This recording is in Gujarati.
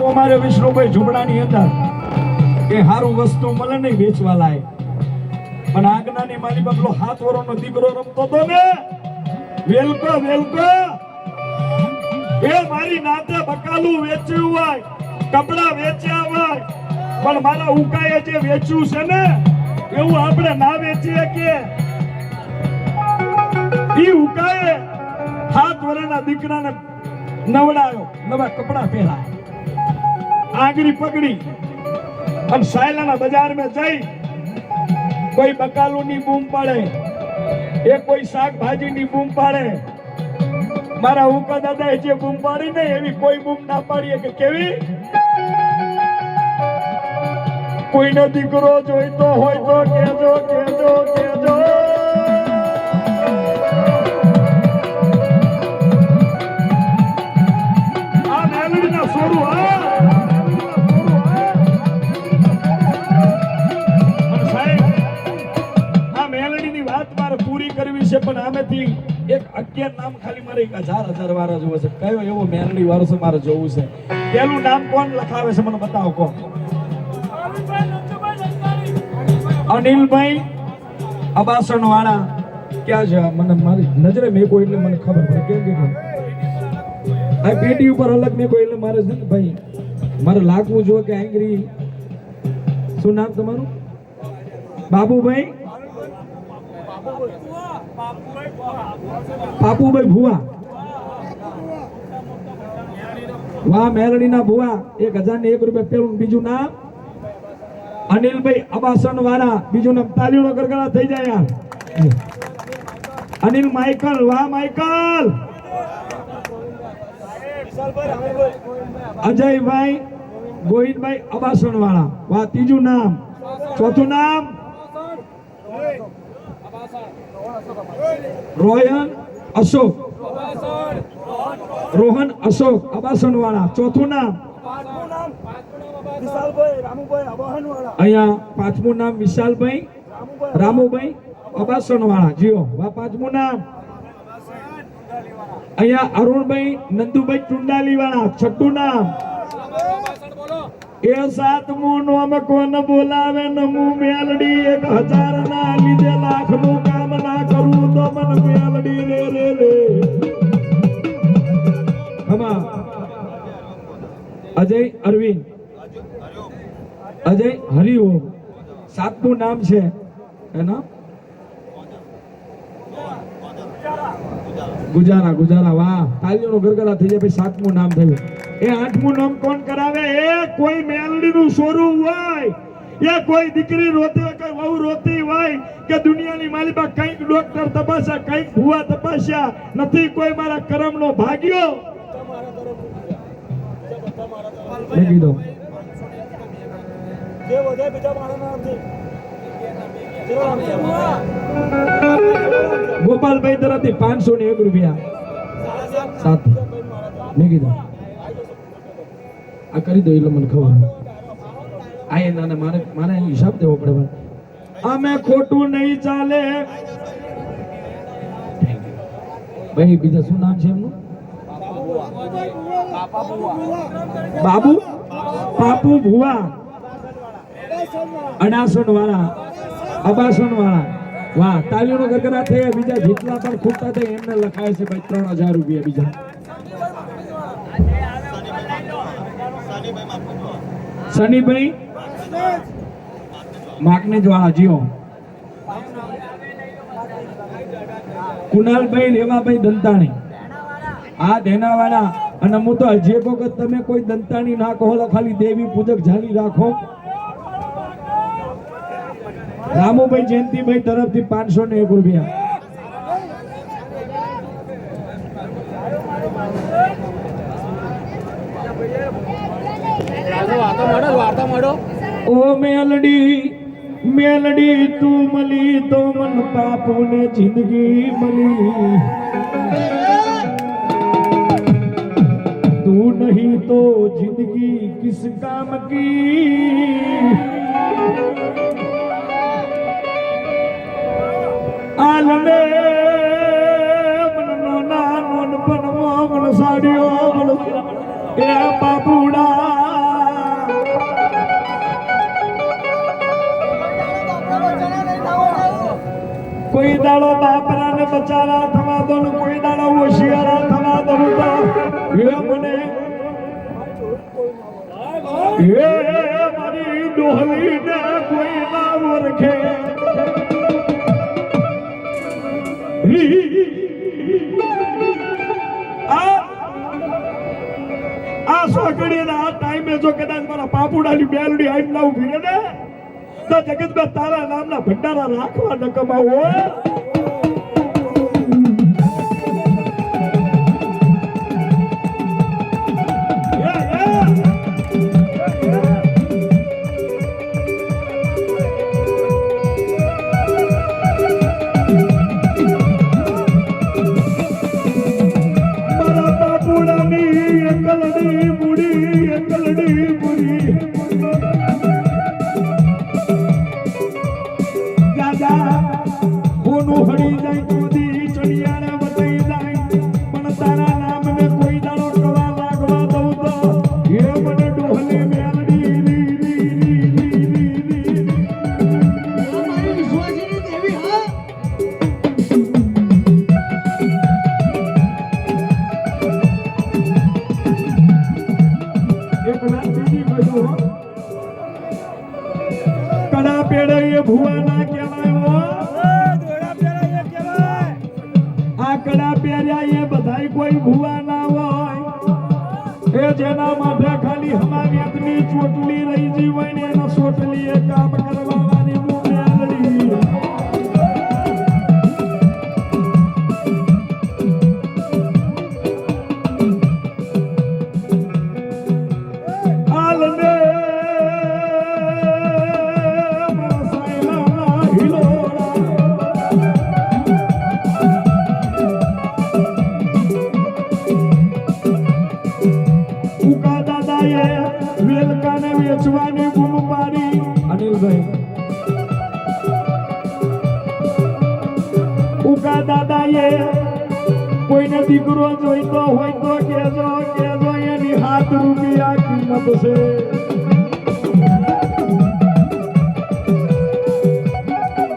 અમારે વિષ્ણુભાઈ ઝૂંપડાની અંદર કે હારું વસ્તુ મળે નહીં વેચવા લાય, પણ આગનાની મારી બદલો 7 વર્ષનો દીકરો રમતો તો ને, વેલકો વેલકો એ મારી નાતે બકાલું વેચ્યું હોય, કપડા વેચ્યા હોય, પણ મારા ઉકાએ જે વેચ્યું છે ને એવું આપણે ના વેચીએ કે ઈ ઉકાએ 7 વર્ષના દીકરાને નવડાયો, નવા કપડા પહેરાય, आंगरी पकड़ी और सायलाना बाजार में जाई कोई बकालू नी बूम पाड़े, एक कोई शाक भाजी नी बूम पाड़े, मारा उका दादा जे बूम पाड़ी ने एवी कोई बूम ना पाड़ी के केवी कोई न दीकरो जोई तो होय तो केजो केजो केजो आ मेलडी ना सोरू आ છે, પણ આમેથી એક 11 નામ ખાલી મારે 1000 વાળા જોવે છે, કયો એવો મેલડી વાળો છે મારે જોવું છે, પેલું નામ કોણ લખાવે છે મને બતાવો કોણ? અનિલભાઈ અબાસણ વાળા ક્યાં છે? મને મારી નજરે મેં કોઈ એટલે મને ખબર પડે કેમ કે આ પેટી ઉપર અલગ મેં કોઈ એટલે મારે છે ને ભાઈ મારે લાગવું જો કે આંગરી શું નામ તમારું? બાબુભાઈ પાપુભાઈ ભુવા, વાહ મેલડી ના ભુવા, 1001 રૂપિયા પેલું, બીજું નામ અનિલભાઈ અબાસણ વાળા, બીજું નામ તાલીઓનો ગરગડા થઈ જાય યાર, અનિલ માઇકલ, વાહ માઇકલ, અજયભાઈ ગોહિલભાઈ અબાસણ વાળા, વાહ ત્રીજું નામ, ચોથું નામ રોહન અશોક, રોહન અશોક અબાસણ વાળા, ચોથું નામ અહીંયા, પાંચમું નામ વિશાલભાઈ રામુભાઈ અબાસણ વાળા, જીઓ વાહ, પાંચમું નામ અહીંયા અરુણભાઈ નંદુભાઈ ચુંડાલી વાળા, છઠ્ઠું નામ એ 7મું નામ કોણ બોલાવે નમુ મેલડી, 1000 ના લીધે લાખ નું કામ ના કરું તો મન મેલડી રે રે રે હમા અજય અરવિંદ, અજય હરિઓમ, 7મું નામ છે એના ગુજારા, ગુજારા, વાહ તાલીઓનો ગરગડા થઈ જાય ભાઈ, 7મું નામ થયું. એ 8મું નામ કોણ કરાવે? એ કોઈ મેલડી નું સોરું હોય, એ કોઈ દીકરી રોતી હોય, કોઈ વહુ રોતી હોય કે દુનિયાની માલિકા કઈક ડોક્ટર તપાસ્યા, કઈક ભુવા તપાસ્યા, નથી કોઈ મારા કરમ નો ભાગ્યો કીધો ગોપાલભાઈ તરફથી 501 રૂપિયા સાથે મેં કીધું આ કરી દો એટલે મને ખબર આ એના મારે હિસાબ દેવો પડે, અમે ખોટું નહીં ચાલે ભાઈ. બીજા શું નામ છે એમનું? બાબુ પાપુ ભુવા અડાસણ વાળા, અબાસણ વાળા, વાહ તાલીઓનો ગરગડા થયા. બીજા જેટલા પણ ખૂટતા થાય એમને લખાય છે ભાઈ 3000 રૂપિયા. બીજા સનીભાઈ માકનેજ વાળા, જીઓ કુનાલભાઈ રેવાભાઈ દંતાણી, આ દેનાવાળા. અને હું તો હજી એક વખત તમે કોઈ દંતાણી ના કહો, ખાલી દેવી પૂજક જાલી રાખો. રામુભાઈ જયંતિભાઈ તરફથી 501 રૂપિયા. ઓ મેલડી મેલડી તું મળી તો મન પાપુ ને જિંદગી મળી, तू नहीं तो जिंदगी किस काम की, आलने मन नोना नोन पन मोगन साड़ियों ए बाबूड़ा એ મારી ડોહલીને કોઈ ના ઓળખે આ સોકડીના આ ટાઈમે જો કદાચ મારા પાપુડાની બેલડી આઈ ના ઉભી રહે ને તો જગતમાં તારા નામના ભંડારા રાખવા ન કમાવો કડા પેડે એ ભુવાના કહેવાય આ કડા પેર્યા એ બધાય કોઈ ભુવા ના હોય એ જેના માથે ખાલી હમાવ્યાતની ચોટલી રહી જી હોય ને એના ચોટલી એ કામ કરવાની મુમેલડી વેચવાની બૂમ પાડી અનિલભાઈ ઉકા દાદાએ કોઈને દીકરો જોઈતો હોય તો કેજો એની ₹7 કિંમત છે